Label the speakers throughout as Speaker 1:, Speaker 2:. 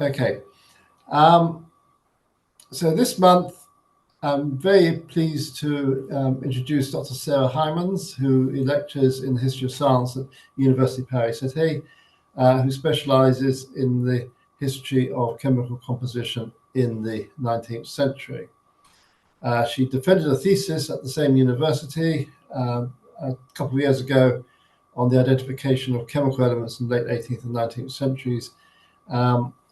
Speaker 1: Okay. So this month, I'm very pleased to introduce Dr. Sarah Hijmans, who lectures in the history of science at University Cité, who specializes in the history of chemical composition in the 19th century. She defended a thesis at the same university a couple of years ago on the identification of chemical elements in the late 18th and 19th centuries,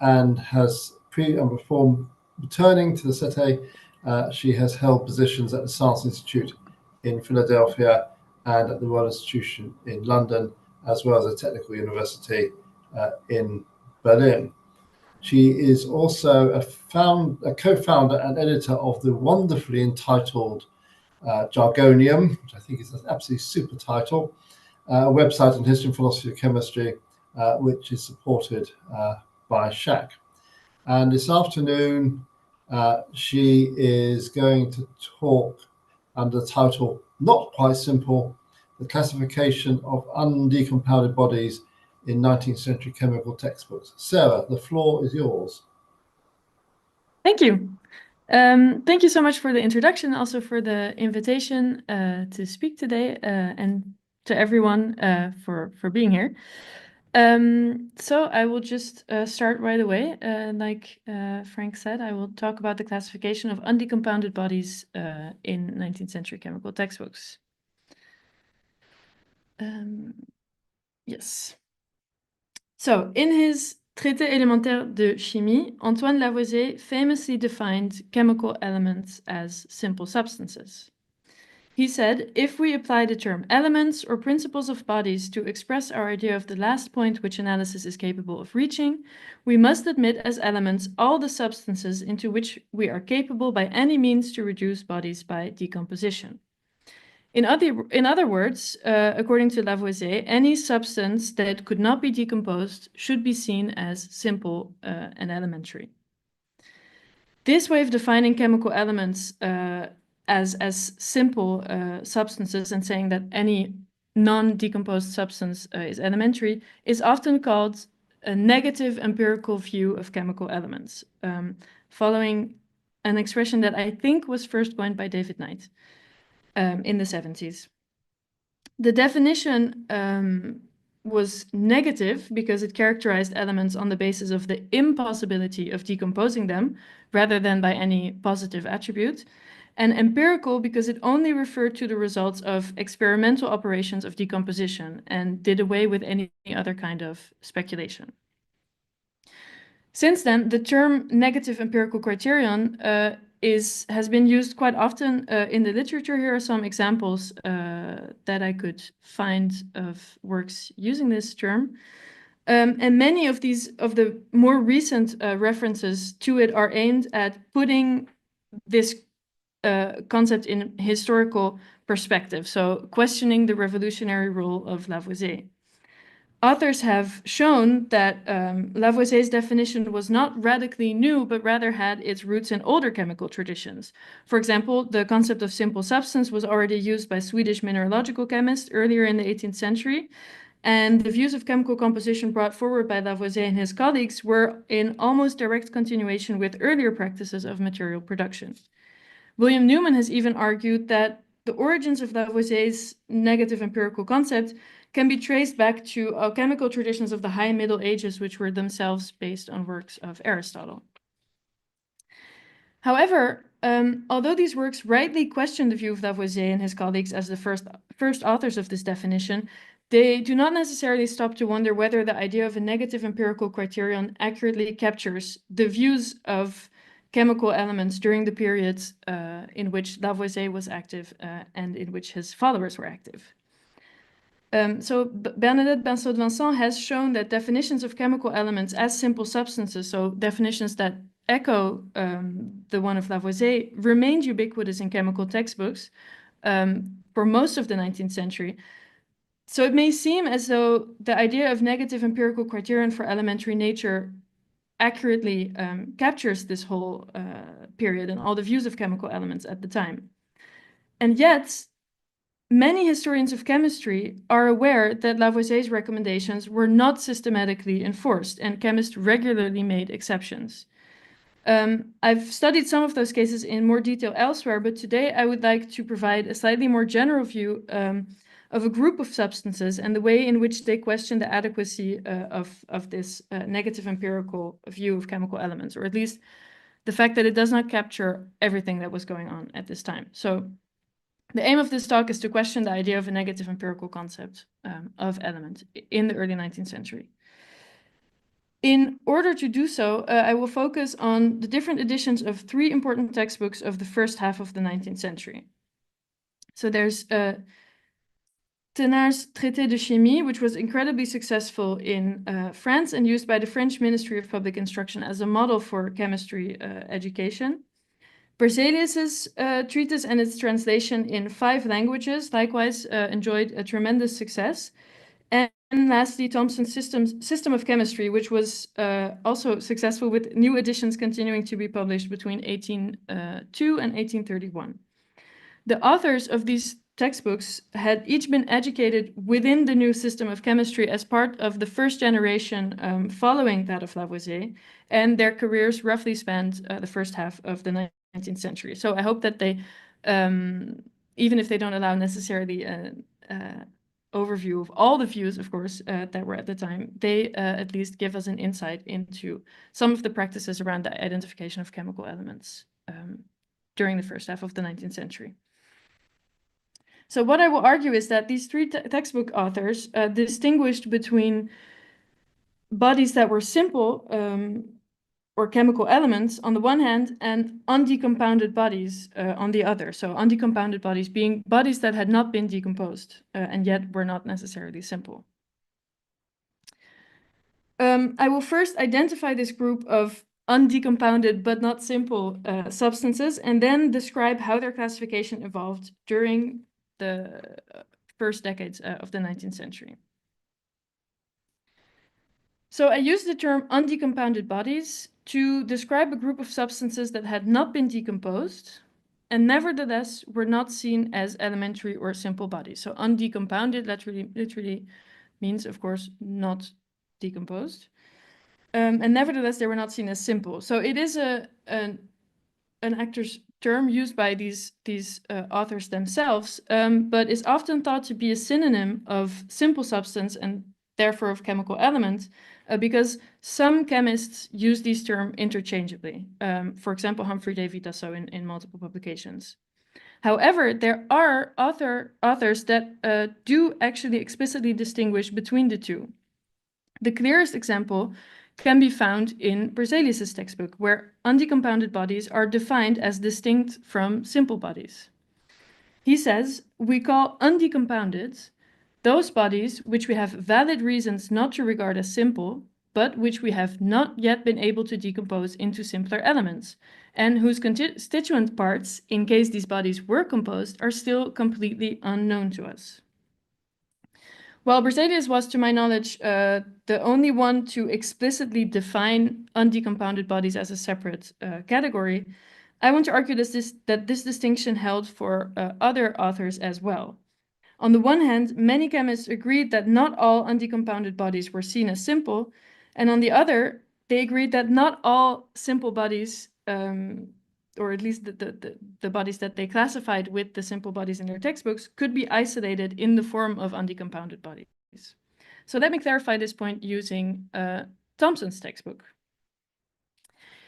Speaker 1: and has before returning to the Cité, she has held positions at the Science Institute in Philadelphia and at the Royal Institution in London, as well as a technical university in Berlin. She is also a co-founder and editor of the wonderfully entitled Jargonium, which I think is an absolutely super title, a website on history and philosophy of chemistry, which is supported by SHAC. And this afternoon, she is going to talk under the title, Not Quite Simple, the classification of undecompounded bodies in 19th century chemical textbooks. Sarah, the floor is yours.
Speaker 2: Thank you. Thank you so much for the introduction, also for the invitation to speak today, and to everyone for being here. So I will just start right away. Like Frank said, I will talk about the classification of undecompounded bodies in 19th century chemical textbooks. Yes. So in his Traité élémentaire de chimie, Antoine-Laurent de Lavoisier famously defined chemical elements as simple substances. He said, if we apply the term elements or principles of bodies to express our idea of the last point which analysis is capable of reaching, we must admit as elements all the substances into which we are capable by any means to reduce bodies by decomposition. In other words, according to Lavoisier, any substance that could not be decomposed should be seen as simple and elementary. This way of defining chemical elements as simple substances and saying that any non-decomposed substance is elementary is often called a negative empirical view of chemical elements, following an expression that I think was first coined by David Knight in the 70s. The definition was negative because it characterized elements on the basis of the impossibility of decomposing them rather than by any positive attribute, and empirical because it only referred to the results of experimental operations of decomposition and did away with any other kind of speculation. Since then, the term negative empirical criterion has been used quite often in the literature. Here are some examples that I could find of works using this term. And many of the more recent references to it are aimed at putting this concept in historical perspective, so questioning the revolutionary role of Lavoisier. Authors have shown that Lavoisier's definition was not radically new, but rather had its roots in older chemical traditions. For example, the concept of simple substance was already used by Swedish mineralogical chemists earlier in the 18th century, and the views of chemical composition brought forward by Lavoisier and his colleagues were in almost direct continuation with earlier practices of material production. William Newman has even argued that the origins of Lavoisier's negative empirical concept can be traced back to alchemical traditions of the High Middle Ages, which were themselves based on works of Aristotle. However, although these works rightly question the view of Lavoisier and his colleagues as the first authors of this definition, they do not necessarily stop to wonder whether the idea of a negative empirical criterion accurately captures the views of chemical elements during the periods in which Lavoisier was active and in which his followers were active. So Bernadette Bensaud-Vincent has shown that definitions of chemical elements as simple substances, so definitions that echo the one of Lavoisier, remained ubiquitous in chemical textbooks for most of the 19th century. So it may seem as though the idea of negative empirical criterion for elementary nature accurately captures this whole period and all the views of chemical elements at the time. And yet, many historians of chemistry are aware that Lavoisier's recommendations were not systematically enforced, and chemists regularly made exceptions. I've studied some of those cases in more detail elsewhere, but today I would like to provide a slightly more general view of a group of substances and the way in which they question the adequacy of this negative empirical view of chemical elements, or at least the fact that it does not capture everything that was going on at this time. So the aim of this talk is to question the idea of a negative empirical concept of element in the early 19th century. In order to do so, I will focus on the different editions of three important textbooks of the first half of the 19th century. So there's Thenard's Traité de chimie, which was incredibly successful in France and used by the French Ministry of Public Instruction as a model for chemistry education. Berzelius's treatise and its translation in 5 languages likewise enjoyed a tremendous success. And lastly, Thomson's system of chemistry, which was also successful, with new editions continuing to be published between 1802 and 1831. The authors of these textbooks had each been educated within the new system of chemistry as part of the first generation following that of Lavoisier, and their careers roughly spanned the first half of the 19th century. So I hope that they, even if they don't allow necessarily overview of all the views, of course, that were at the time, they at least give us an insight into some of the practices around the identification of chemical elements during the first half of the 19th century. So what I will argue is that these three textbook authors distinguished between bodies that were simple or chemical elements on the one hand, and undecompounded bodies on the other. So undecompounded bodies being bodies that had not been decomposed and yet were not necessarily simple. I will first identify this group of undecompounded but not simple substances, and then describe how their classification evolved during the first decades of the 19th century. So I use the term undecompounded bodies to describe a group of substances that had not been decomposed and nevertheless were not seen as elementary or simple bodies. So undecompounded literally means, of course, not decomposed. And nevertheless, they were not seen as simple. So it is an actor's term used by these authors themselves, but is often thought to be a synonym of simple substance and therefore of chemical element, because some chemists use these terms interchangeably. For example, Humphrey Davy does so in multiple publications. However, there are authors that do actually explicitly distinguish between the two. The clearest example can be found in Berzelius's textbook, where undecompounded bodies are defined as distinct from simple bodies. He says, we call undecompounded those bodies which we have valid reasons not to regard as simple, but which we have not yet been able to decompose into simpler elements, and whose constituent parts, in case these bodies were composed, are still completely unknown to us. While Berzelius was, to my knowledge, the only one to explicitly define undecompounded bodies as a separate category, I want to argue that this distinction held for other authors as well. On the one hand, many chemists agreed that not all undecompounded bodies were seen as simple, and on the other, they agreed that not all simple bodies, or at least the bodies that they classified with the simple bodies in their textbooks, could be isolated in the form of undecompounded bodies. So let me clarify this point using Thomson's textbook.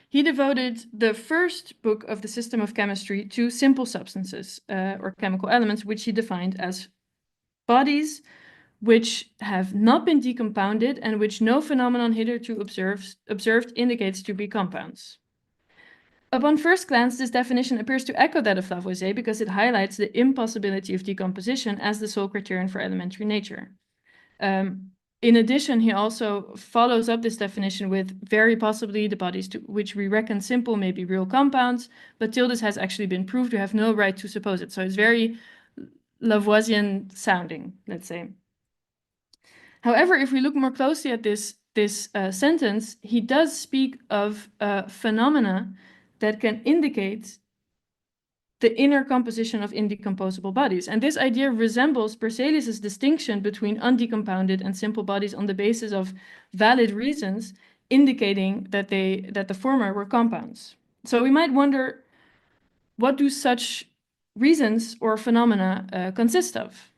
Speaker 2: He devoted the first book of the system of chemistry to simple substances or chemical elements, which he defined as bodies which have not been decompounded and which no phenomenon hitherto observed indicates to be compounds. Upon first glance, this definition appears to echo that of Lavoisier because it highlights the impossibility of decomposition as the sole criterion for elementary nature. In addition, he also follows up this definition with very possibly the bodies which we reckon simple may be real compounds, but till this has actually been proved, we have no right to suppose it. So it's very Lavoisian sounding, let's say. However, if we look more closely at this sentence, he does speak of phenomena that can indicate the inner composition of indecomposable bodies. And this idea resembles Berzelius's distinction between undecompounded and simple bodies on the basis of valid reasons, indicating that the former were compounds. So we might wonder, what do such reasons or phenomena consist of?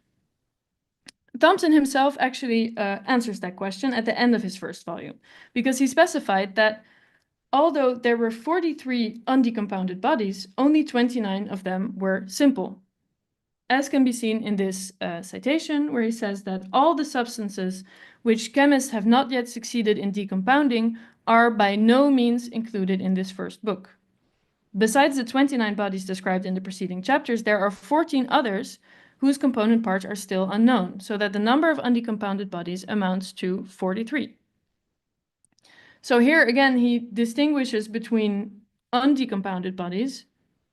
Speaker 2: Thomson himself actually answers that question at the end of his first volume, because he specified that although there were 43 undecompounded bodies, only 29 of them were simple. As can be seen in this citation, where he says that all the substances which chemists have not yet succeeded in decompounding are by no means included in this first book. Besides the 29 bodies described in the preceding chapters, there are 14 others whose component parts are still unknown, so that the number of undecompounded bodies amounts to 43. So here again, he distinguishes between undecompounded bodies,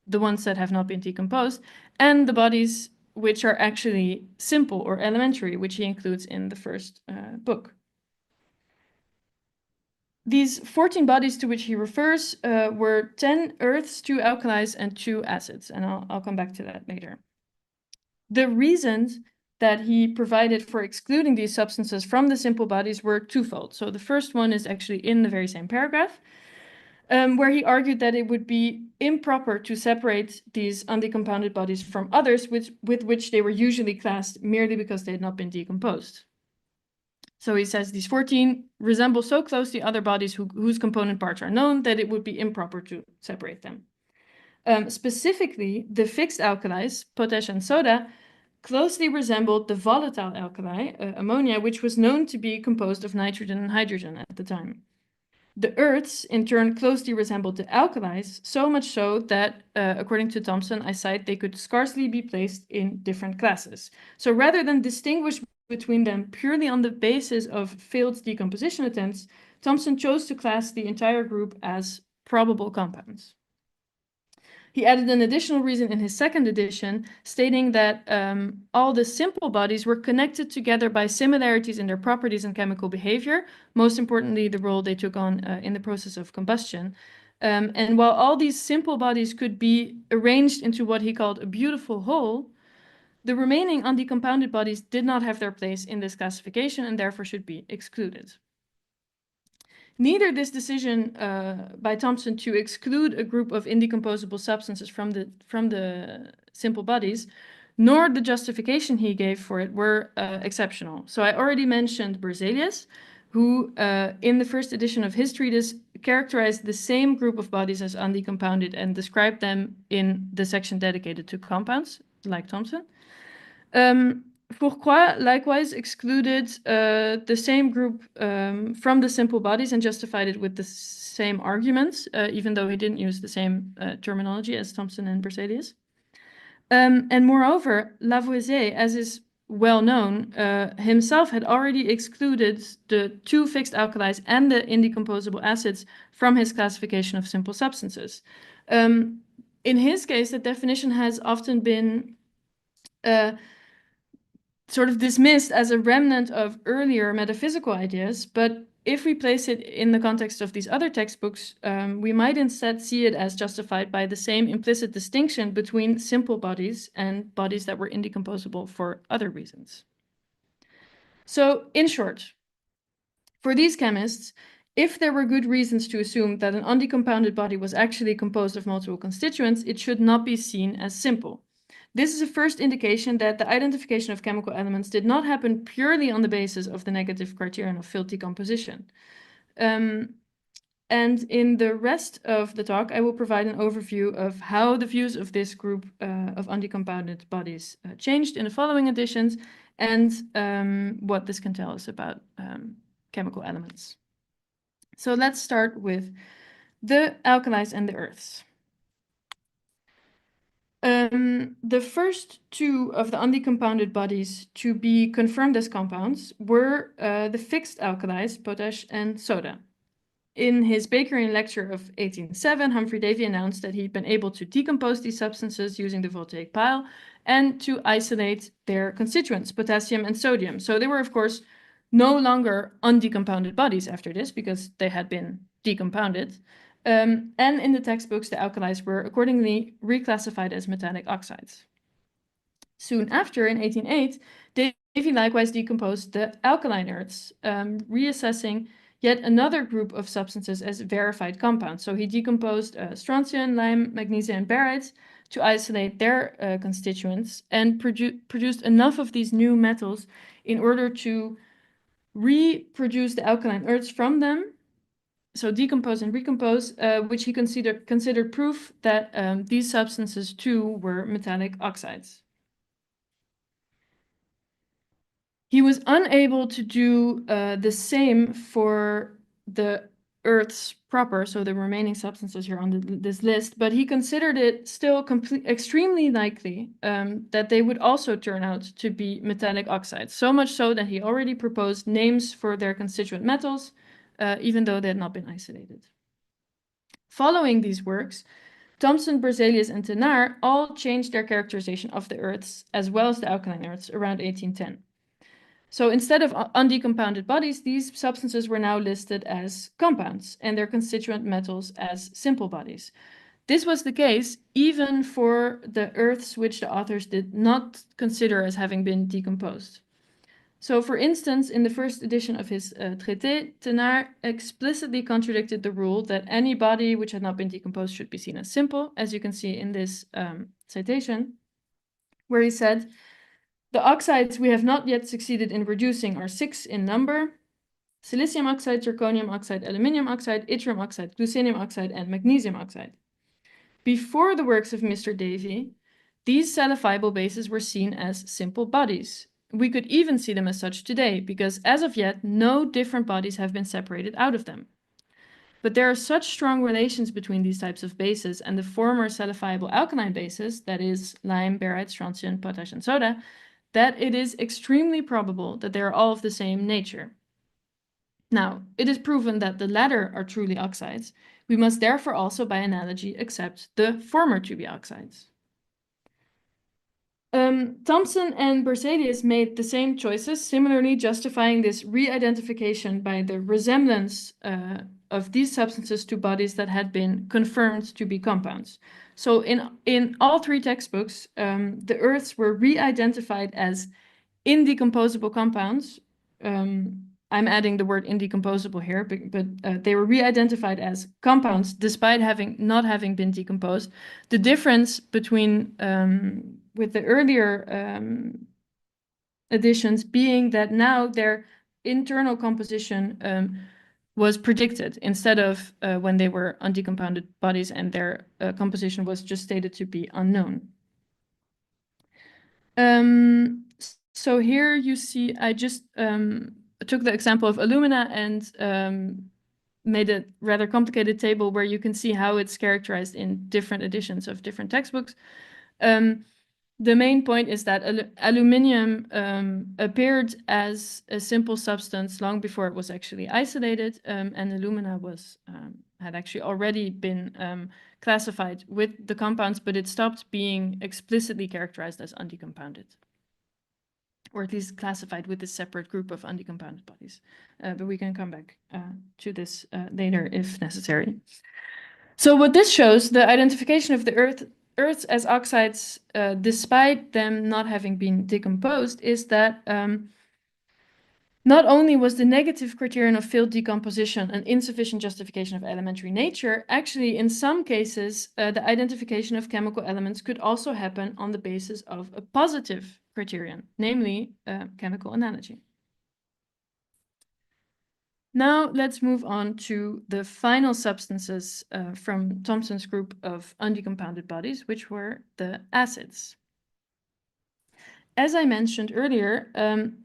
Speaker 2: the ones that have not been decomposed, and the bodies which are actually simple or elementary, which he includes in the first book. These 14 bodies to which he refers were 10 earths, 2 alkalis, and 2 acids, and I'll come back to that later. The reasons that he provided for excluding these substances from the simple bodies were twofold. So the first one is actually in the very same paragraph, where he argued that it would be improper to separate these undecompounded bodies from others with which they were usually classed merely because they had not been decomposed. So he says these 14 resemble so closely other bodies whose component parts are known that it would be improper to separate them. Specifically, the fixed alkalis, potash and soda, closely resembled the volatile alkali, ammonia, which was known to be composed of nitrogen and hydrogen at the time. The earths, in turn, closely resembled the alkalis, so much so that, according to Thomson, I cite, they could scarcely be placed in different classes. So rather than distinguish between them purely on the basis of failed decomposition attempts, Thomson chose to class the entire group as probable compounds. He added an additional reason in his second edition, stating that all the simple bodies were connected together by similarities in their properties and chemical behavior, most importantly, the role they took on in the process of combustion. And while all these simple bodies could be arranged into what he called a beautiful whole, the remaining undecompounded bodies did not have their place in this classification and therefore should be excluded. Neither this decision by Thomson to exclude a group of indecomposable substances from the simple bodies, nor the justification he gave for it were exceptional. So I already mentioned Berzelius, who in the first edition of his treatise characterized the same group of bodies as undecompounded and described them in the section dedicated to compounds, like Thomson. Fourcroy likewise excluded the same group from the simple bodies and justified it with the same arguments, even though he didn't use the same terminology as Thomson and Berzelius. And moreover, Lavoisier, as is well known, himself had already excluded the 2 fixed alkalis and the indecomposable acids from his classification of simple substances. In his case, the definition has often been sort of dismissed as a remnant of earlier metaphysical ideas, but if we place it in the context of these other textbooks, we might instead see it as justified by the same implicit distinction between simple bodies and bodies that were indecomposable for other reasons. So, in short, for these chemists, if there were good reasons to assume that an undecompounded body was actually composed of multiple constituents, it should not be seen as simple. This is a first indication that the identification of chemical elements did not happen purely on the basis of the negative criterion of field decomposition. And in the rest of the talk, I will provide an overview of how the views of this group of undecompounded bodies changed in the following editions and what this can tell us about chemical elements. So let's start with the alkalis and the earths. The first 2 of the undecompounded bodies to be confirmed as compounds were the fixed alkalis, potash and soda. In his Bakerian lecture of 1807, Humphrey Davy announced that he'd been able to decompose these substances using the voltaic pile and to isolate their constituents, potassium and sodium. So they were, of course, no longer undecompounded bodies after this because they had been decompounded. And in the textbooks, the alkalis were accordingly reclassified as metallic oxides. Soon after, in 1808, Davy likewise decomposed the alkaline earths, reassessing yet another group of substances as verified compounds. So he decomposed strontium, lime, magnesium, and barytes to isolate their constituents and produced enough of these new metals in order to reproduce the alkaline earths from them. So decompose and recompose, which he considered proof that these substances too were metallic oxides. He was unable to do the same for the earths proper, so the remaining substances here on this list, but he considered it still extremely likely that they would also turn out to be metallic oxides, so much so that he already proposed names for their constituent metals, even though they had not been isolated. Following these works, Thomson, Berzelius, and Thenard all changed their characterization of the earths as well as the alkaline earths around 1810. So instead of undecompounded bodies, these substances were now listed as compounds and their constituent metals as simple bodies. This was the case even for the earths which the authors did not consider as having been decomposed. So for instance, in the first edition of his Traité, Thenard explicitly contradicted the rule that any body which had not been decomposed should be seen as simple, as you can see in this citation, where he said, "The oxides we have not yet succeeded in reducing are 6 in number: silicium oxide, zirconium oxide, aluminium oxide, yttrium oxide, glucinium oxide, and magnesium oxide. Before the works of Mr. Davy, these salifiable bases were seen as simple bodies. We could even see them as such today, because as of yet, no different bodies have been separated out of them. But there are such strong relations between these types of bases and the former salifiable alkaline bases, that is, lime, barytes, strontium, potash, and soda, that it is extremely probable that they are all of the same nature. Now, it is proven that the latter are truly oxides. We must therefore also, by analogy, accept the former to be oxides." Thomson and Berzelius made the same choices, similarly justifying this re-identification by the resemblance of these substances to bodies that had been confirmed to be compounds. So in all three textbooks, the earths were re-identified as indecomposable compounds. I'm adding the word indecomposable here, but they were re-identified as compounds despite not having been decomposed. The difference between with the earlier editions being that now their internal composition was predicted instead of when they were undecompounded bodies and their composition was just stated to be unknown. So here you see, I just took the example of alumina and made a rather complicated table where you can see how it's characterized in different editions of different textbooks. The main point is that aluminium appeared as a simple substance long before it was actually isolated, and alumina had actually already been classified with the compounds, but it stopped being explicitly characterized as undecompounded, or at least classified with a separate group of undecompounded bodies. But we can come back to this later if necessary. So what this shows, the identification of the earths as oxides, despite them not having been decomposed, is that not only was the negative criterion of failed decomposition an insufficient justification of elementary nature, actually in some cases, the identification of chemical elements could also happen on the basis of a positive criterion, namely chemical analogy. Now let's move on to the final substances from Thomson's group of undecompounded bodies, which were the acids. As I mentioned earlier,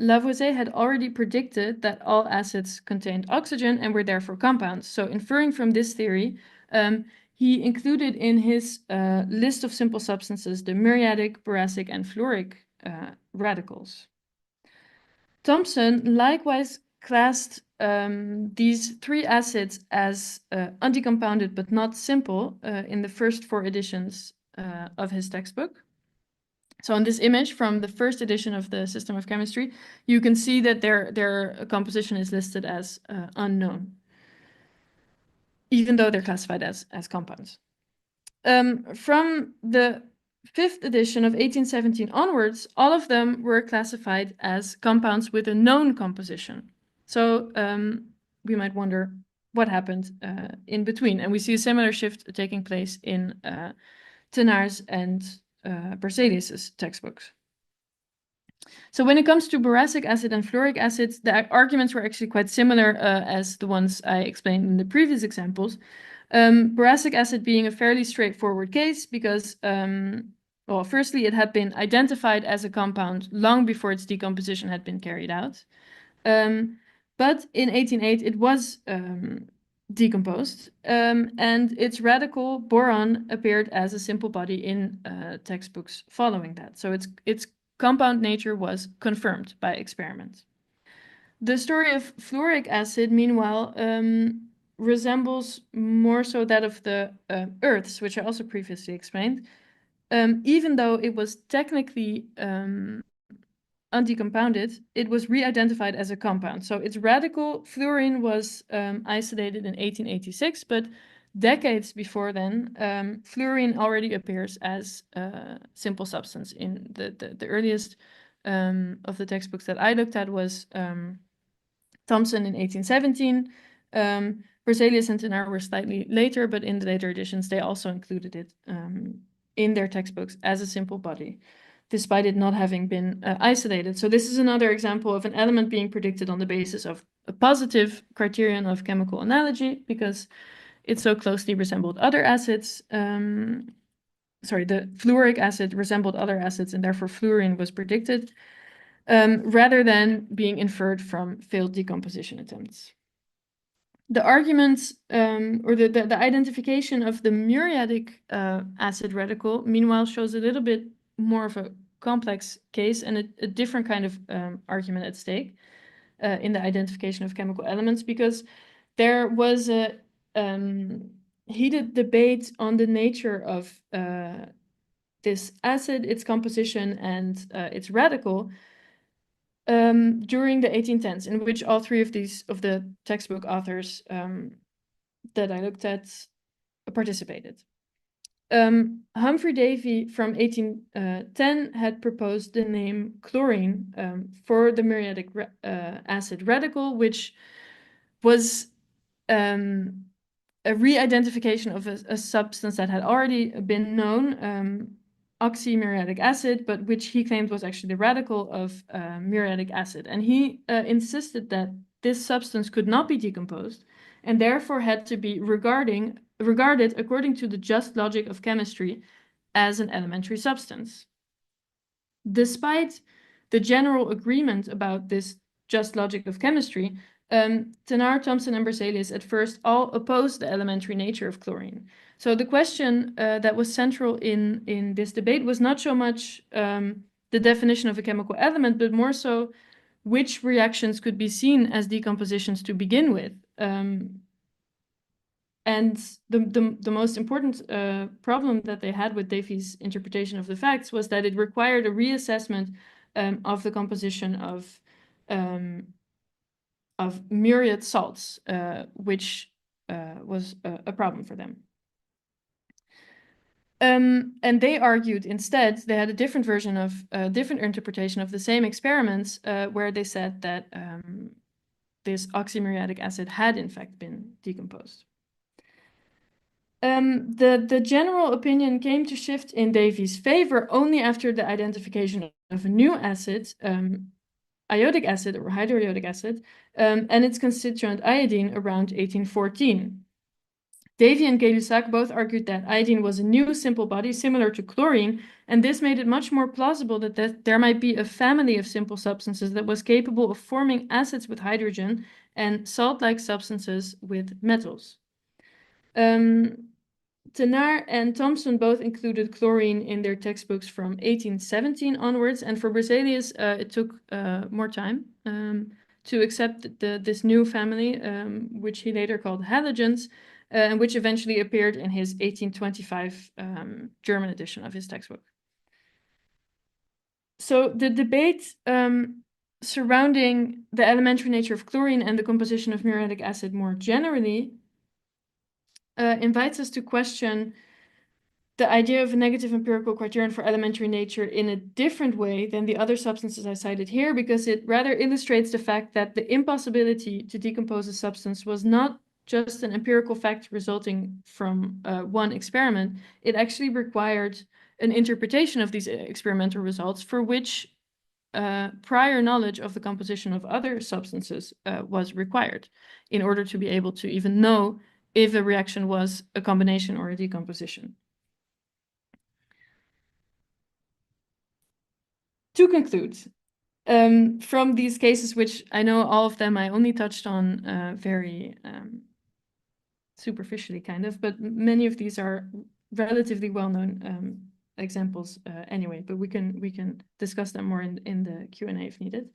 Speaker 2: Lavoisier had already predicted that all acids contained oxygen and were therefore compounds. So inferring from this theory, he included in his list of simple substances the muriatic, boracic, and fluoric radicals. Thomson likewise classed these three acids as undecompounded but not simple in the first 4 editions of his textbook. So on this image from the first edition of the System of Chemistry, you can see that their composition is listed as unknown. even though they're classified as compounds. From the 5th edition of 1817 onwards, all of them were classified as compounds with a known composition. So we might wonder what happened in between. And we see a similar shift taking place in Thenard's and Berzelius's textbooks. So when it comes to boracic acid and fluoric acid, the arguments were actually quite similar as the ones I explained in the previous examples. Boracic acid being a fairly straightforward case because, well, firstly, it had been identified as a compound long before its decomposition had been carried out. But in 1808, it was decomposed, and its radical boron appeared as a simple body in textbooks following that. So its compound nature was confirmed by experiment. The story of fluoric acid, meanwhile, resembles more so that of the earths, which I also previously explained, even though it was technically undecompounded, it was re-identified as a compound. So its radical fluorine was isolated in 1886, but decades before then, fluorine already appears as a simple substance. In the earliest of the textbooks that I looked at was Thomson in 1817. Berzelius and Thenard were slightly later, but in the later editions, they also included it in their textbooks as a simple body, despite it not having been isolated. So this is another example of an element being predicted on the basis of a positive criterion of chemical analogy, because it so closely resembled other acids. The fluoric acid resembled other acids, and therefore fluorine was predicted, rather than being inferred from failed decomposition attempts. The arguments or the identification of the muriatic acid radical, meanwhile, shows a little bit more of a complex case and a different kind of argument at stake in the identification of chemical elements, because there was a heated debate on the nature of this acid, its composition, and its radical during the 1810s, in which all three of the textbook authors that I looked at participated. Humphrey Davy from 1810 had proposed the name chlorine for the muriatic acid radical, which was a re-identification of a substance that had already been known, oxymuriatic acid, but which he claimed was actually the radical of muriatic acid. And he insisted that this substance could not be decomposed and therefore had to be regarded according to the just logic of chemistry as an elementary substance. Despite the general agreement about this just logic of chemistry, Thenard, Thomson, and Berzelius at first all opposed the elementary nature of chlorine. So the question that was central in this debate was not so much the definition of a chemical element, but more so which reactions could be seen as decompositions to begin with. And the most important problem that they had with Davy's interpretation of the facts was that it required a reassessment of the composition of myriad salts, which was a problem for them. And they argued instead, they had a different version of different interpretation of the same experiments, where they said that this oxymuriatic acid had in fact been decomposed. The general opinion came to shift in Davy's favor only after the identification of a new acid, iodic acid or hydroiodic acid, and its constituent iodine around 1814. Davy and Gay-Lussac both argued that iodine was a new simple body similar to chlorine, and this made it much more plausible that there might be a family of simple substances that was capable of forming acids with hydrogen and salt-like substances with metals. Thenard and Thomson both included chlorine in their textbooks from 1817 onwards, and for Berzelius, it took more time to accept this new family, which he later called halogens, and which eventually appeared in his 1825 German edition of his textbook. So the debate surrounding the elementary nature of chlorine and the composition of muriatic acid more generally invites us to question the idea of a negative empirical criterion for elementary nature in a different way than the other substances I cited here, because it rather illustrates the fact that the impossibility to decompose a substance was not just an empirical fact resulting from one experiment. It actually required an interpretation of these experimental results for which prior knowledge of the composition of other substances was required in order to be able to even know if a reaction was a combination or a decomposition. To conclude, from these cases, which I know all of them I only touched on very superficially kind of, but many of these are relatively well-known examples anyway, but we can discuss them more in the Q&A if needed.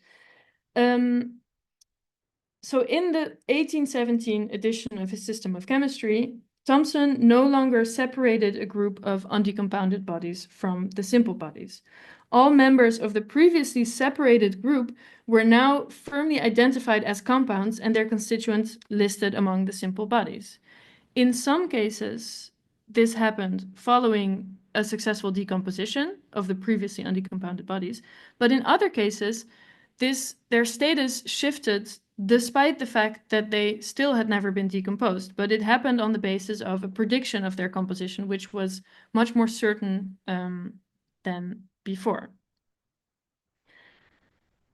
Speaker 2: So in the 1817 edition of his System of Chemistry, Thomson no longer separated a group of undecompounded bodies from the simple bodies. All members of the previously separated group were now firmly identified as compounds and their constituents listed among the simple bodies. In some cases, this happened following a successful decomposition of the previously undecompounded bodies, but in other cases, their status shifted despite the fact that they still had never been decomposed, but it happened on the basis of a prediction of their composition, which was much more certain than before.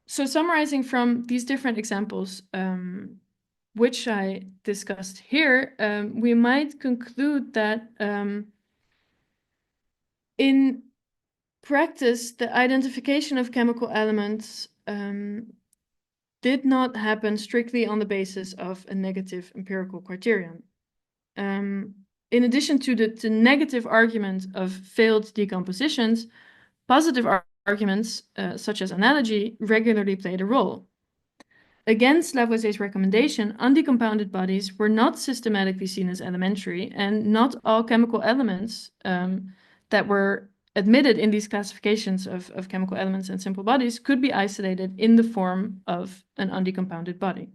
Speaker 2: So summarizing from these different examples, which I discussed here, we might conclude that in practice, the identification of chemical elements did not happen strictly on the basis of a negative empirical criterion. In addition to the negative argument of failed decompositions, positive arguments, such as analogy, regularly played a role. Against Lavoisier's recommendation, undecompounded bodies were not systematically seen as elementary, and not all chemical elements that were admitted in these classifications of chemical elements and simple bodies could be isolated in the form of an undecompounded body.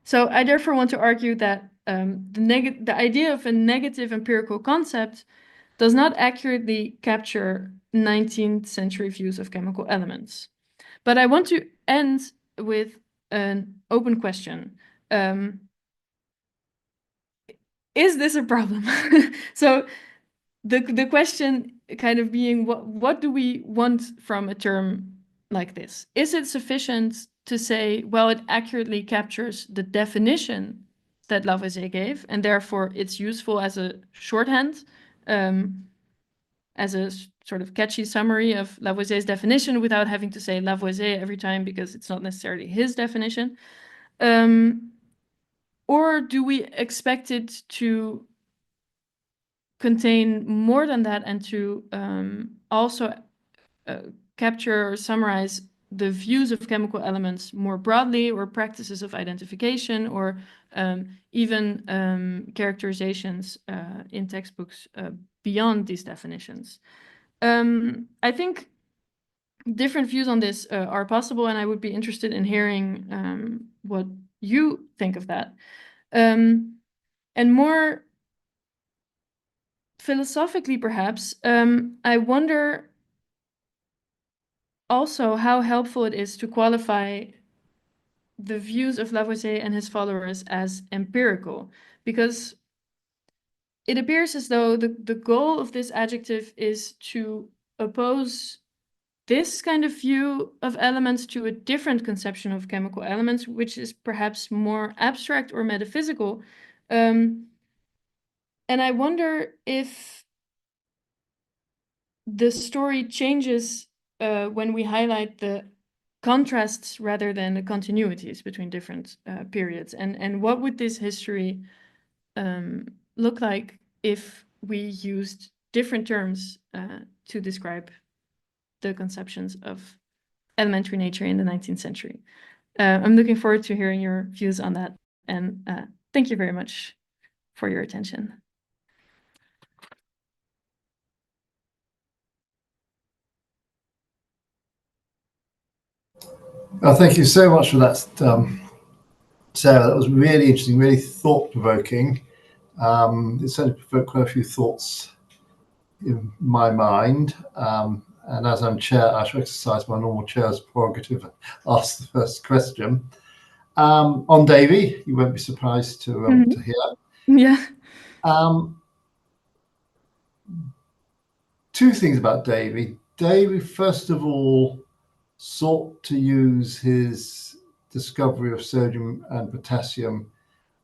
Speaker 2: So I therefore want to argue that the idea of a negative empirical concept does not accurately capture 19th century views of chemical elements. But I want to end with an open question. Is this a problem? So the question kind of being, what do we want from a term like this? Is it sufficient to say, well, it accurately captures the definition that Lavoisier gave, and therefore it's useful as a shorthand, as a sort of catchy summary of Lavoisier's definition without having to say Lavoisier every time because it's not necessarily his definition? Or do we expect it to contain more than that and to also capture or summarize the views of chemical elements more broadly, or practices of identification, or even characterizations in textbooks beyond these definitions? I think different views on this are possible, and I would be interested in hearing what you think of that. And more philosophically, perhaps, I wonder also how helpful it is to qualify the views of Lavoisier and his followers as empirical, because it appears as though the goal of this adjective is to oppose this kind of view of elements to a different conception of chemical elements, which is perhaps more abstract or metaphysical. And I wonder if the story changes when we highlight the contrasts rather than the continuities between different periods. And what would this history look like if we used different terms to describe the conceptions of elementary nature in the 19th century? I'm looking forward to hearing your views on that. And thank you very much for your attention.
Speaker 1: Thank you so much for that, Sarah. That was really interesting, really thought-provoking. It certainly provoked quite a few thoughts in my mind. And as I'm chair, I shall exercise my normal chair's prerogative and ask the first question. On Davy, you won't be surprised to hear.
Speaker 2: Yeah.
Speaker 1: Two things about Davy. Davy, first of all, sought to use his discovery of sodium and potassium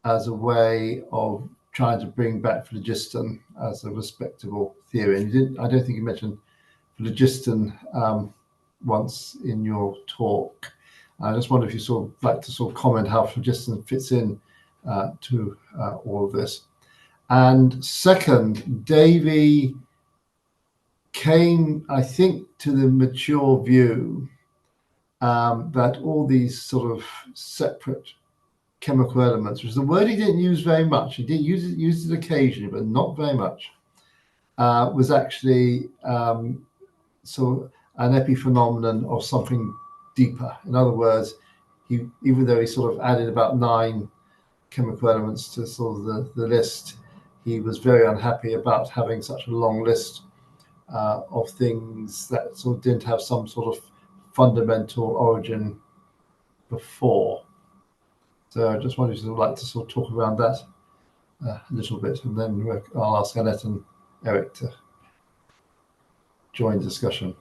Speaker 1: as a way of trying to bring back phlogiston as a respectable theory. And I don't think you mentioned phlogiston once in your talk. I just wonder if you sort of like to sort of comment how phlogiston fits in to all of this. And second, Davy came, I think, to the mature view that all these sort of separate chemical elements, which is a word he didn't use very much, he did use it occasionally, but not very much, was actually sort of an epiphenomenon of something deeper. In other words, even though he sort of added about 9 chemical elements to sort of the list, he was very unhappy about having such a long list of things that sort of didn't have some sort of fundamental origin before. So I just wanted to like to sort of talk around that a little bit, and then I'll ask Annette and Eric to join the discussion.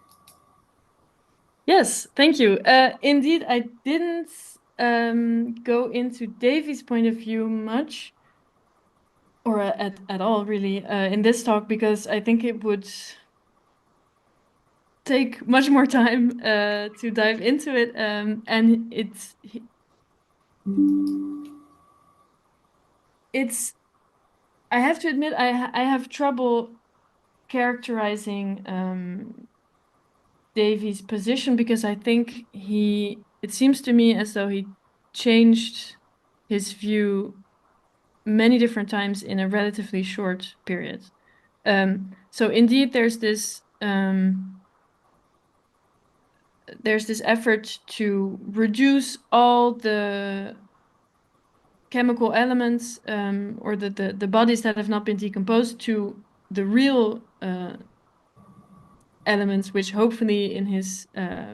Speaker 2: Yes, thank you. Indeed, I didn't go into Davy's point of view much, or at all really, in this talk, because I think it would take much more time to dive into it, and I have to admit I have trouble characterizing Davy's position, because I think it seems to me as though he changed his view many different times in a relatively short period. So indeed, there's this effort to reduce all the chemical elements or the bodies that have not been decomposed to the real elements, which hopefully in his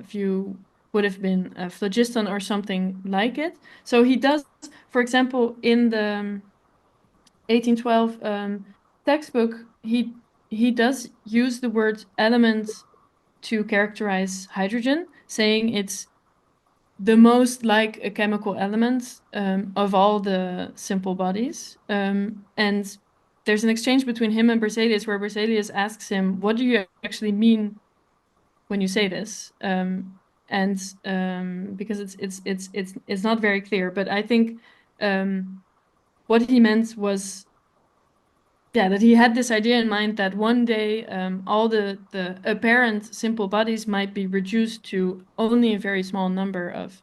Speaker 2: view would have been phlogiston or something like it. So he does, for example, in the 1812 textbook, he does use the word element to characterize hydrogen, saying it's the most like a chemical element of all the simple bodies. And there's an exchange between him and Berzelius, where Berzelius asks him, "What do you actually mean when you say this?" Because it's not very clear. But I think what he meant was, that he had this idea in mind that one day all the apparent simple bodies might be reduced to only a very small number of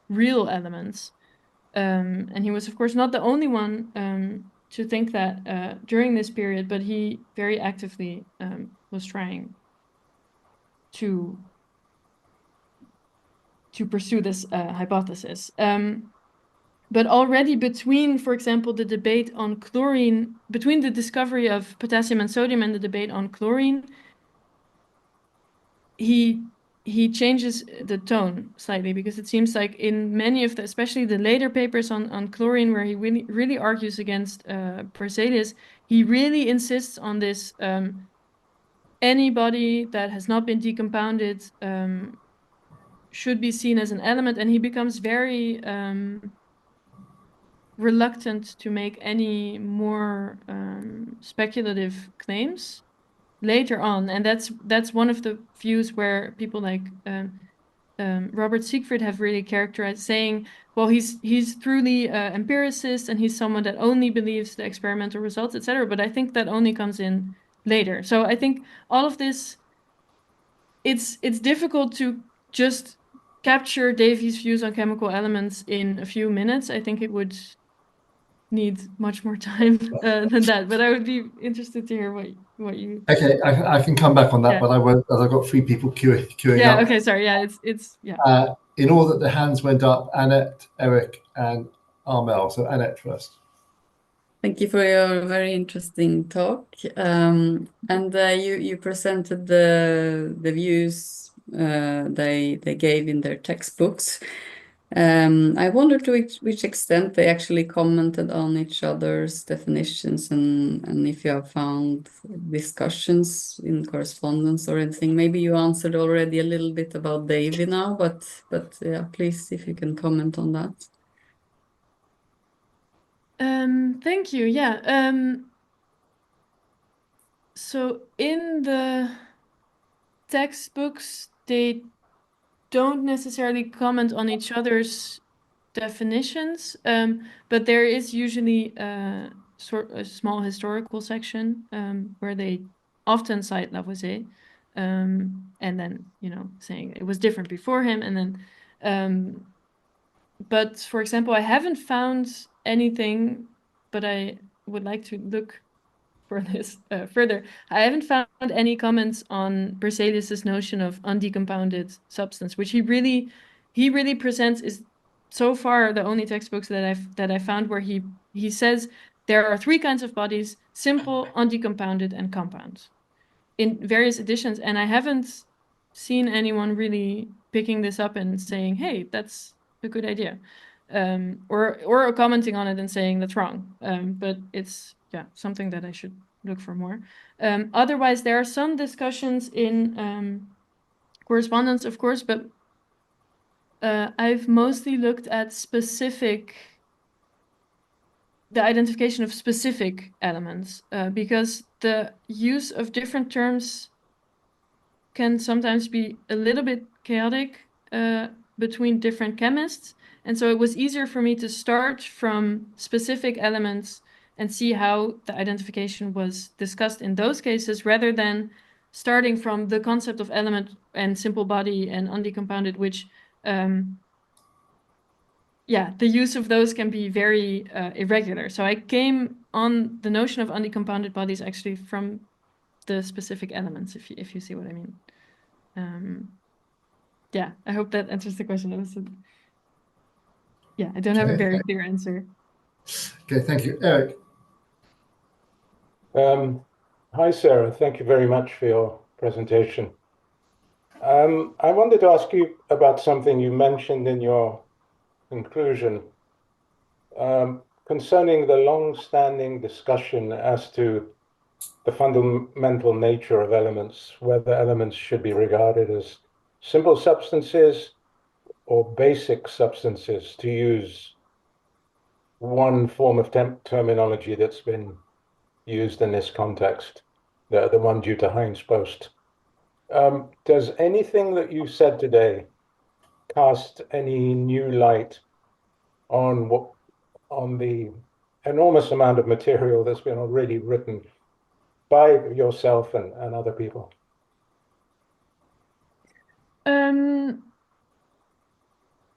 Speaker 2: real elements. And he was, of course, not the only one to think that during this period, but he very actively was trying to pursue this hypothesis. But already between, for example, the debate on chlorine, between the discovery of potassium and sodium and the debate on chlorine, he changes the tone slightly, because it seems like in many of the, especially the later papers on chlorine, where he really argues against Berzelius, he really insists on this any body that has not been decompounded should be seen as an element, and he becomes very reluctant to make any more speculative claims later on. And that's one of the views where people like Robert Siegfried have really characterized, saying, well, he's truly empiricist, and he's someone that only believes the experimental results, etc. But I think that only comes in later. So I think all of this, it's difficult to just capture Davy's views on chemical elements in a few minutes. I think it would need much more time than that, but I would be interested to hear what you.
Speaker 1: Okay, I can come back on that,
Speaker 2: Yeah.
Speaker 1: but I won't, as I've got 3 people queuing
Speaker 2: Yeah.
Speaker 1: up.
Speaker 2: Okay. Sorry. Yeah. It's yeah.
Speaker 1: In order that the hands went up, Annette, Eric, and Armel. So Annette first.
Speaker 3: Thank you for your very interesting talk. And you presented the views they gave in their textbooks. I wonder to which extent they actually commented on each other's definitions, and if you have found discussions in correspondence or anything. Maybe you answered already a little bit about Davy now, but yeah, please, if you can comment on that.
Speaker 2: Thank you. Yeah. So in the textbooks, they don't necessarily comment on each other's definitions, but there is usually a small historical section where they often cite Lavoisier, and then saying it was different before him, and then. But for example, I haven't found anything, but I would like to look for this further. I haven't found any comments on Berzelius's notion of undecompounded substance, which he really presents is so far the only textbooks that I found where he says there are three kinds of bodies: simple, undecompounded, and compound, in various editions, and I haven't seen anyone really picking this up and saying, "Hey, that's a good idea," or commenting on it and saying that's wrong. But it's something that I should look for more. Otherwise, there are some discussions in correspondence, of course, but I've mostly looked at the identification of specific elements, because the use of different terms can sometimes be a little bit chaotic between different chemists. And so it was easier for me to start from specific elements and see how the identification was discussed in those cases, rather than starting from the concept of element and simple body and undecompounded, which, the use of those can be very irregular. So I came on the notion of undecompounded bodies actually from the specific elements, if you see what I mean. I hope that answers the question. I don't have a very clear answer.
Speaker 1: Okay, thank you. Eric.
Speaker 4: Hi, Sarah. Thank you very much for your presentation. I wanted to ask you about something you mentioned in your conclusion concerning the long-standing discussion as to the fundamental nature of elements, whether elements should be regarded as simple substances or basic substances, to use one form of terminology that's been used in this context, the one due to Hijmans post. Does anything that you said today cast any new light on the enormous amount of material that's been already written by yourself and other people?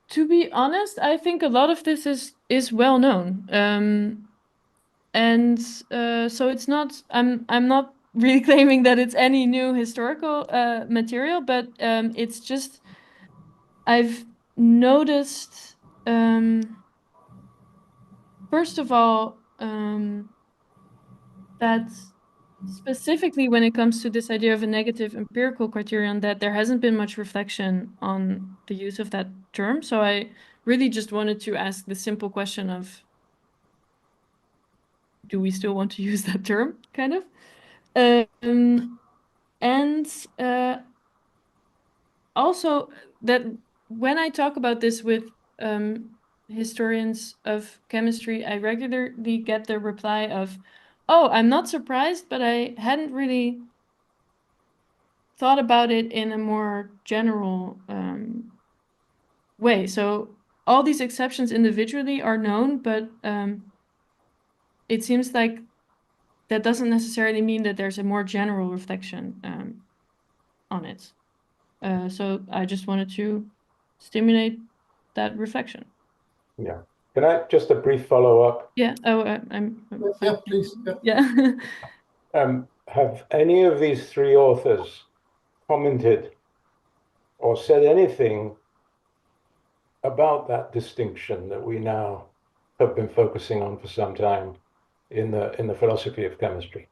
Speaker 2: To be honest, I think a lot of this is well known, and so it's not. I'm not really claiming that it's any new historical material, but it's just I've noticed. First of all, that specifically when it comes to this idea of a negative empirical criterion, that there hasn't been much reflection on the use of that term. So I really just wanted to ask the simple question of, do we still want to use that term, kind of? And also that when I talk about this with historians of chemistry, I regularly get the reply of, "Oh, I'm not surprised, but I hadn't really thought about it in a more general way." So all these exceptions individually are known, but it seems like that doesn't necessarily mean that there's a more general reflection on it. So I just wanted to stimulate that reflection.
Speaker 4: Yeah. Can I just a brief follow-up?
Speaker 2: Yeah. Oh,
Speaker 1: Yeah, please.
Speaker 2: Yeah.
Speaker 4: Have any of these three authors commented or said anything about that distinction that we now have been focusing on for some time in the philosophy of chemistry,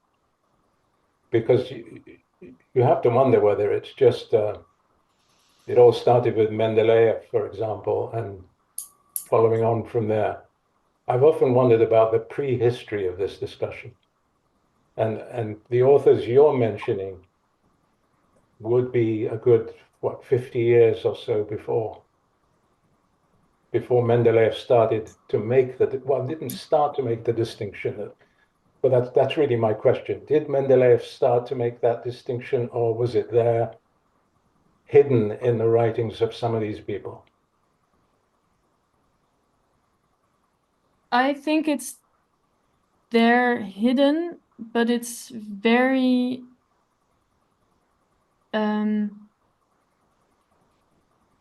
Speaker 4: because you have to wonder whether it's just it all started with Mendeleev, for example, and following on from there. I've often wondered about the prehistory of this discussion, and the authors you're mentioning would be a good 50 years or so before Mendeleev started to make didn't start to make the distinction. But that's really my question. Did Mendeleev start to make that distinction, or was it there hidden in the writings of some of these people?
Speaker 2: I think it's there hidden, but it's very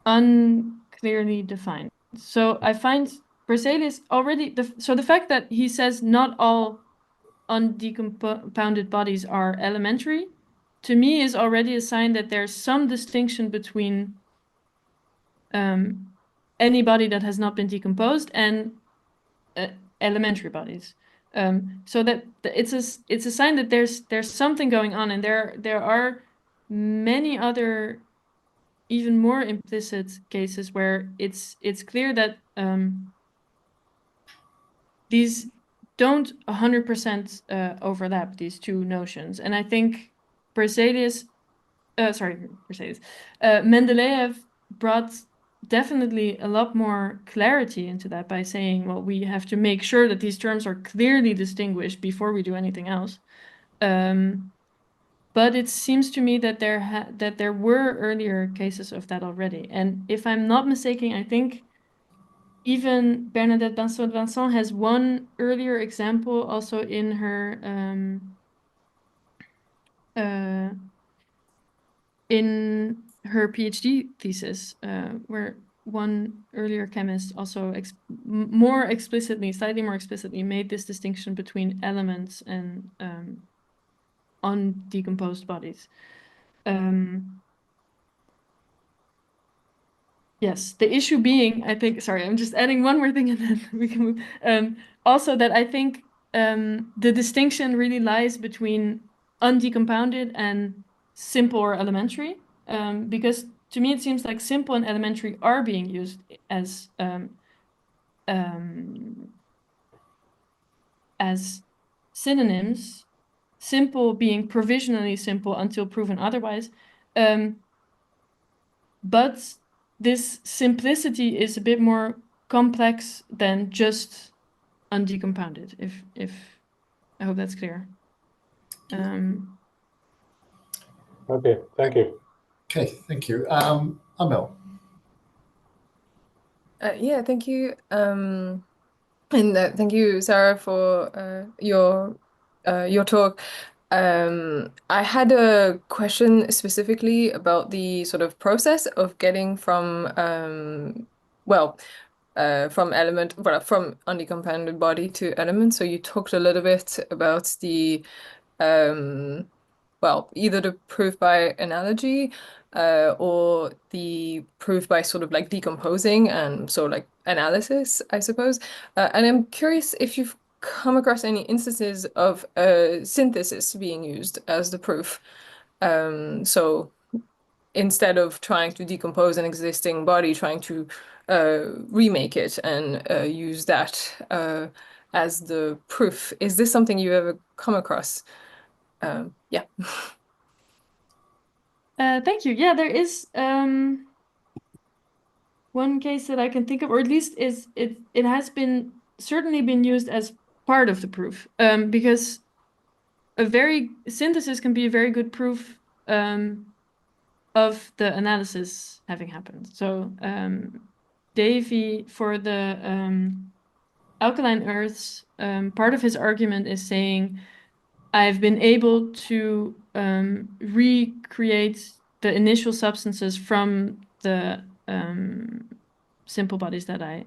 Speaker 2: unclearly defined. So I find Berzelius already, so the fact that he says not all undecompounded bodies are elementary, to me is already a sign that there's some distinction between any body that has not been decomposed and elementary bodies. So that it's a sign that there's something going on, and there are many other even more implicit cases where it's clear that these don't 100% overlap, these two notions. And I think Mendeleev brought definitely a lot more clarity into that by saying, well, we have to make sure that these terms are clearly distinguished before we do anything else. But it seems to me that there were earlier cases of that already. And if I'm not mistaken, I think even Bernadette Vincent has one earlier example also in her PhD thesis, where one earlier chemist also slightly more explicitly made this distinction between elements and undecomposed bodies. Yes, the issue being, I think, sorry, I'm just adding one more thing and then we can move. Also that I think the distinction really lies between undecompounded and simple or elementary, because to me it seems like simple and elementary are being used as synonyms, simple being provisionally simple until proven otherwise. But this simplicity is a bit more complex than just undecompounded, if I hope that's clear.
Speaker 4: Okay, thank you.
Speaker 1: Okay, thank you. Amel.
Speaker 5: Yeah, thank you. And thank you, Sarah, for your talk. I had a question specifically about the sort of process of getting from from undecompounded body to element. So you talked a little bit about the either the proof by analogy or the proof by sort of like decomposing and so like analysis, I suppose. And I'm curious if you've come across any instances of synthesis being used as the proof. So instead of trying to decompose an existing body, trying to remake it and use that as the proof. Is this something you ever come across? Yeah.
Speaker 2: Thank you. Yeah, there is one case that I can think of, or at least it has been certainly been used as part of the proof, because synthesis can be a very good proof of the analysis having happened. So Davy, for the alkaline earths, part of his argument is saying, I've been able to recreate the initial substances from the simple bodies that I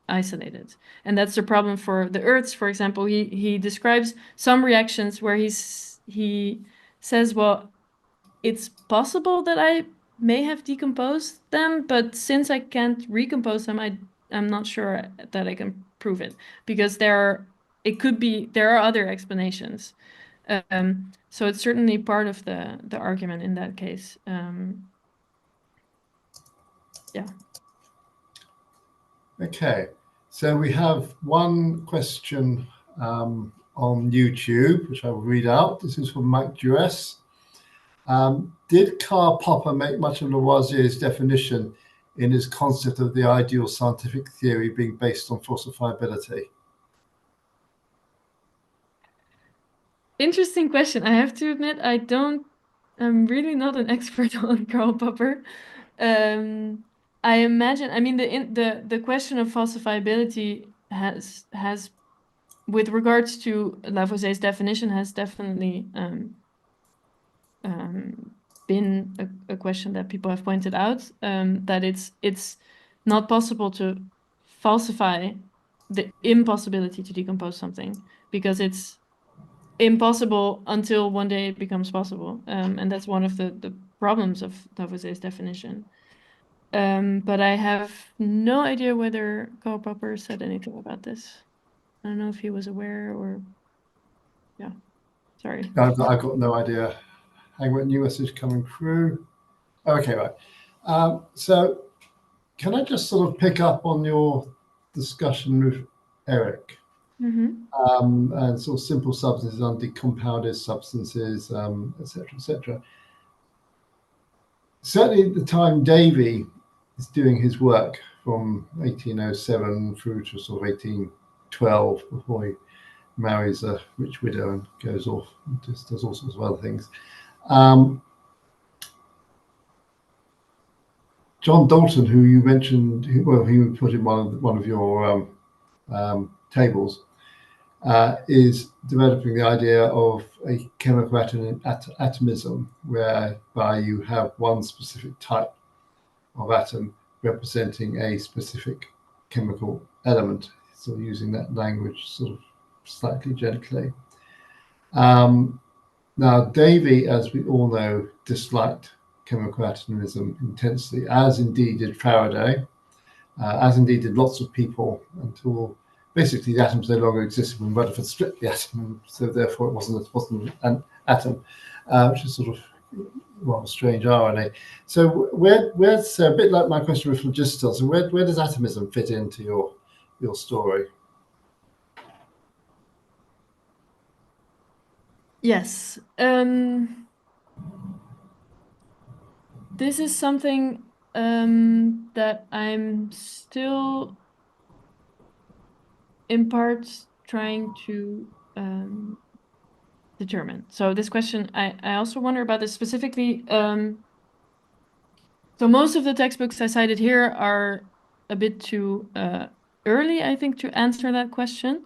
Speaker 2: isolated. And that's the problem for the earths, for example. He describes some reactions where he says, well, it's possible that I may have decomposed them, but since I can't recompose them, I'm not sure that I can prove it, because there are it could be there are other explanations. So it's certainly part of the argument in that case. Yeah.
Speaker 1: Okay, so we have one question on YouTube, which I will read out. This is from Mike Duess. Did Karl Popper make much of Lavoisier's definition in his concept of the ideal scientific theory being based on falsifiability?
Speaker 2: Interesting question. I have to admit, I'm really not an expert on Karl Popper. I imagine, I mean, the question of falsifiability has with regards to Lavoisier's definition, has definitely been a question that people have pointed out, that it's not possible to falsify the impossibility to decompose something, because it's impossible until one day it becomes possible. And that's one of the problems of Lavoisier's definition. But I have no idea whether Karl Popper said anything about this. I don't know if he was aware or, yeah, sorry.
Speaker 1: I've got no idea. Hang on, new message coming through. Okay, right. So can I just sort of pick up on your discussion with Eric? And sort of simple substances, undecompounded substances, etc. Certainly at the time Davy is doing his work from 1807 through to sort of 1812, before he marries a rich widow and goes off and just does all sorts of other things. John Dalton, who you mentioned, he would put in one of your tables, is developing the idea of a chemical atomism, whereby you have one specific type of atom representing a specific chemical element. So using that language sort of slightly gently. Now, Davy, as we all know, disliked chemical atomism intensely, as indeed did Faraday, as indeed did lots of people, until basically the atoms no longer existed when Rutherford stripped the atom, so therefore it wasn't an atom, which is sort of, well, strange irony. So where's a bit like my question with phlogiston, so where does atomism fit into your story?
Speaker 2: Yes. This is something that I'm still in part trying to determine. So this question, I also wonder about this specifically. So most of the textbooks I cited here are a bit too early, I think, to answer that question.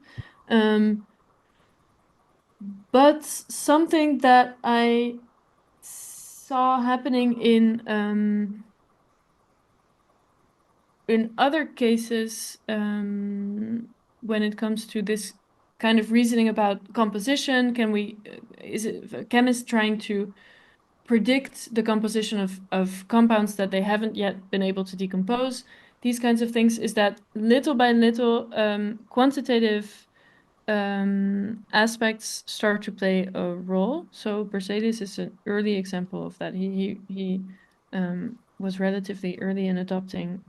Speaker 2: But something that I saw happening in other cases, when it comes to this kind of reasoning about composition, is it a chemist trying to predict the composition of compounds that they haven't yet been able to decompose? These kinds of things, is that little by little quantitative aspects start to play a role. So Berzelius is an early example of that. He was relatively early in adopting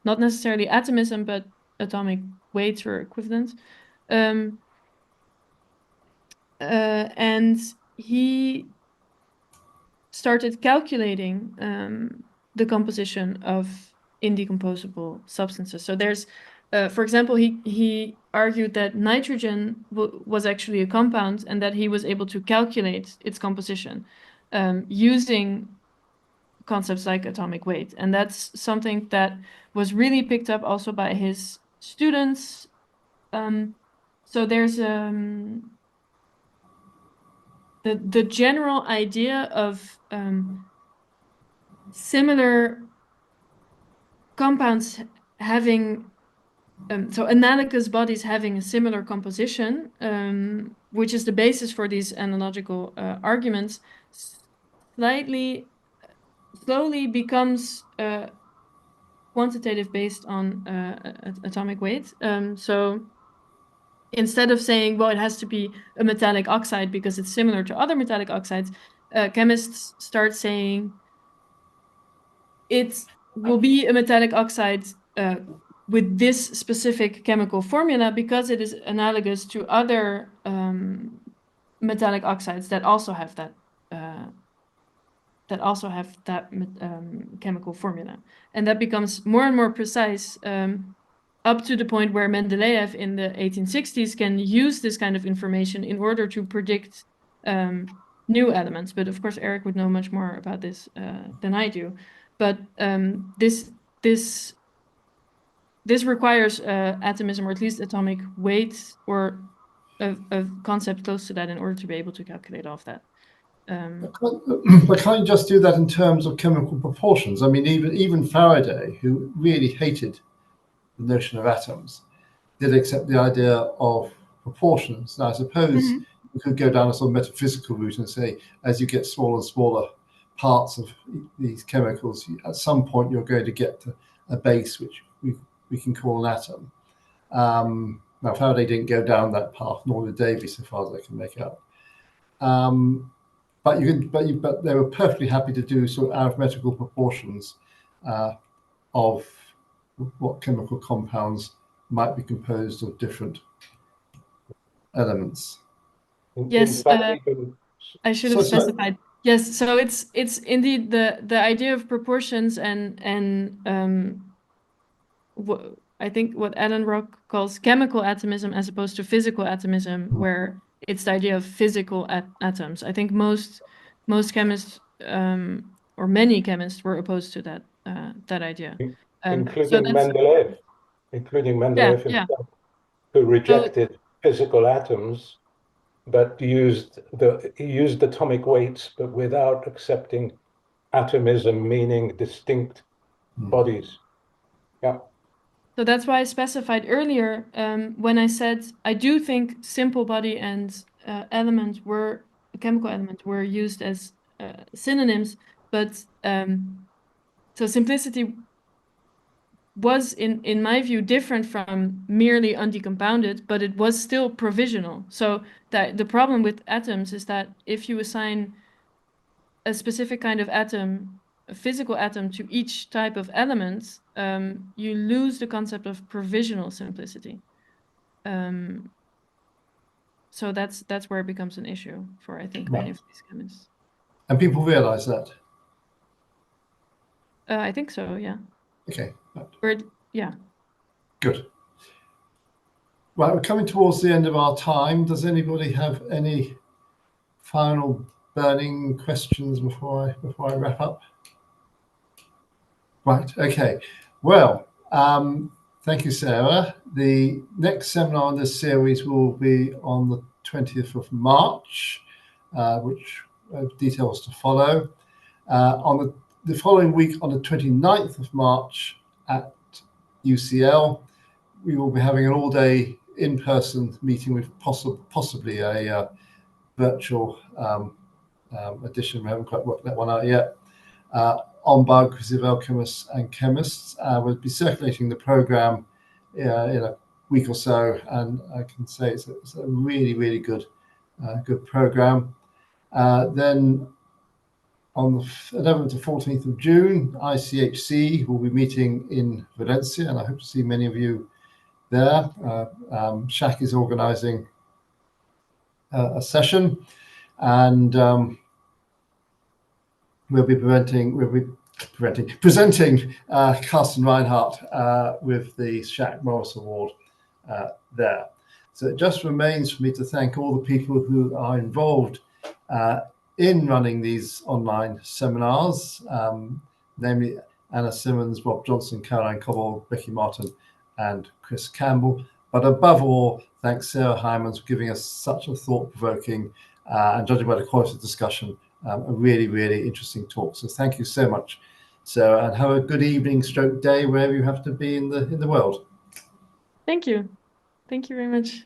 Speaker 2: not necessarily atomism, but atomic weights or equivalents. And he started calculating the composition of indecomposable substances. So there's, for example, he argued that nitrogen was actually a compound, and that he was able to calculate its composition using concepts like atomic weight. And that's something that was really picked up also by his students. So there's the general idea of similar compounds having, so analogous bodies having a similar composition, which is the basis for these analogical arguments, slowly becomes quantitative based on atomic weight. So instead of saying, well, it has to be a metallic oxide because it's similar to other metallic oxides, chemists start saying it will be a metallic oxide with this specific chemical formula because it is analogous to other metallic oxides that also have that chemical formula. And that becomes more and more precise up to the point where Mendeleev in the 1860s can use this kind of information in order to predict new elements. But of course, Eric would know much more about this than I do. But this requires atomism, or at least atomic weight, or a concept close to that in order to be able to calculate all of that.
Speaker 1: But can't you just do that in terms of chemical proportions? I mean, even Faraday, who really hated the notion of atoms, did accept the idea of proportions. Now, I suppose we could go down a sort of metaphysical route and say, as you get smaller and smaller parts of these chemicals, at some point you're going to get to a base which we can call an atom. Now, Faraday didn't go down that path, nor did Davy, so far as I can make out. But they were perfectly happy to do sort of arithmetical proportions of what chemical compounds might be composed of different elements.
Speaker 2: Yes, I should have specified. Yes, so it's indeed the idea of proportions and I think what Alan Rock calls chemical atomism as opposed to physical atomism, where it's the idea of physical atoms. I think most chemists or many chemists were opposed to that idea,
Speaker 4: including Mendeleev, himself, who rejected physical atoms, but he used atomic weights, but without accepting atomism, meaning distinct bodies. Yeah.
Speaker 2: So that's why I specified earlier when I said I do think simple body and chemical element were used as synonyms, but so simplicity was in my view different from merely undecompounded, but it was still provisional. So that the problem with atoms is that if you assign a specific kind of atom, a physical atom, to each type of element, you lose the concept of provisional simplicity. So that's where it becomes an issue for, I think, many of these chemists.
Speaker 1: And people realize that?
Speaker 2: I think so, yeah.
Speaker 1: Okay.
Speaker 2: Yeah.
Speaker 1: Good. Right, we're coming towards the end of our time. Does anybody have any final burning questions before I wrap up? Right, okay. Well, thank you, Sarah. The next seminar in this series will be on the 20th of March, which details to follow. On the following week, on the 29th of March at UCL, we will be having an all-day in-person meeting with possibly a virtual edition. We haven't quite worked that one out yet. On biographies of alchemists and chemists. We'll be circulating the program in a week or so, and I can say it's a really, really good program. Then on the 11th to 14th of June, ICHC will be meeting in Valencia, and I hope to see many of you there. SHAC is organizing a session, and we'll be presenting Carsten Reinhardt with the SHAC Morris Award there. So it just remains for me to thank all the people who are involved in running these online seminars, namely Anna Simmons, Bob Johnson, Caroline Cobbold, Becky Martin, and Chris Campbell. But above all, thanks Sarah Hijmans for giving us such a thought-provoking and, judging by the quality of discussion, a really, really interesting talk. So thank you so much, Sarah, and have a good evening, stroke day, wherever you have to be in the world.
Speaker 2: Thank you. Thank you very much.